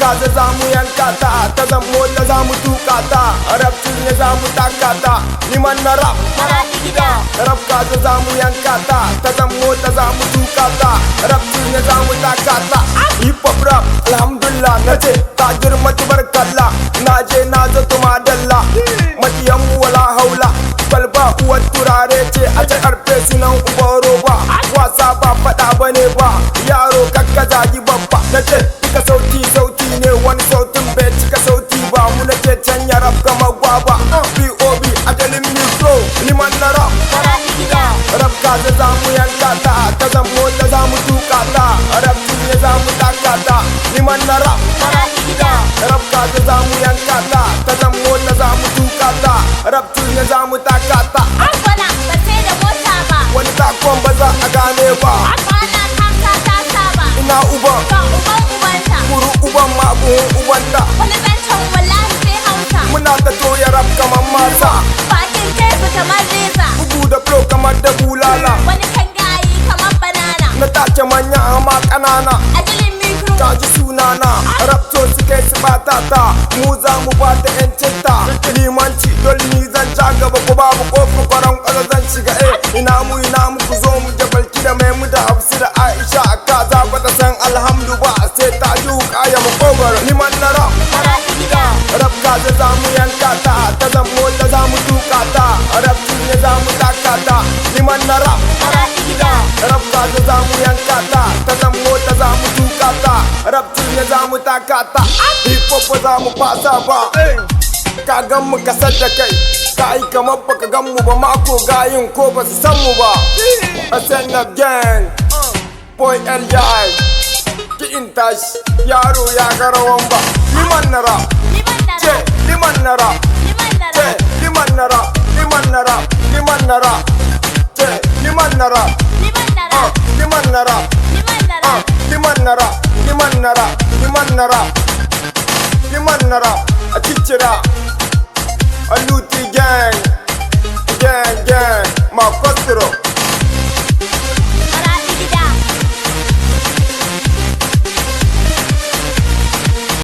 kaza za mu yanka ta, ta zamo ta za mu tuka ta, rabcin ne za mu taka ta, liman na rap Maradi gida. rap kaza za mu yanka ta, ta zamo ta za mu tuka ta, rabcin ne za mu taka ta. Hip hop rap alhamdulillah na ce ta girma tubarkalla, na je na zato madalla, makiyan mu wala haula, kwalba uwar turare ce a ta karfe sunan uban roba, wasa ba fada bane ba, yaro kakka zagi babba, na ce duka sauti sauti ne, wani sautin bai cika sauti ba, mu na ce can ya rap kamar gwaba, POB ajalin mikro liman na rap Maradi gida. rap kaza za mu yanka ta, ta zamo ta za mu tuka ta, rap ne za mu taka ta, liman na rap Maradi gida. rap kaza za mu yanka ta, ta zamo ta za mu tuka ta, rap ne za mu taka ta. Kwana ba sai da mota ba. Wani takon ba za a gane ba, Kwana taka ta saba. ina uban Ga uban ubanta. kuru uban ma buhun ubanta, Wani zancen wallahi sai hausa. muna ta toya rap kamar masa, Bakin tefu kamar reza. bugu da flow kamar da bulala, Wani kan gayi kamar banana. na tace manya amma ƙanana. Ajalin mikro. Kaji sunana rapto suke su bata ta, mu za mu bata yancinta, limanci dole ni zan ja gaba ko babu kofin kwaron ƙasa zan shiga ina mu ku zo mu jabalki da mai mu da hafsu da aisha a kaza ba ta san alhamdu ba sai ta ji wuka ya makogaro liman na rap Maradi gida. rap kaza za mu yanka ta, ta zamo ta za mu tuka ta, rap ne za mu taka ta, liman na rap Maradi gida. rap kaza za mu yanka ta, ta zamo ta za mu tuka ta, rap ne za mu taka ta, hip hop ba za mu fasa ba, ka gan mu kasar da kai, ka yi kamar baka gan mu ba, mako gayin ko ba su san mu ba. SNF gang boy LI ki in tashi yaro ya ga rawan ba, liman na rap Liman na ce rap. liman na rap Liman na ce rap. liman na rap liman na rap liman na rap ce liman na rap Liman na rap. liman na rap Liman na rap. liman na rap liman na rap liman na rap liman na rap a ciccira a luti gang gang gang ma kwastro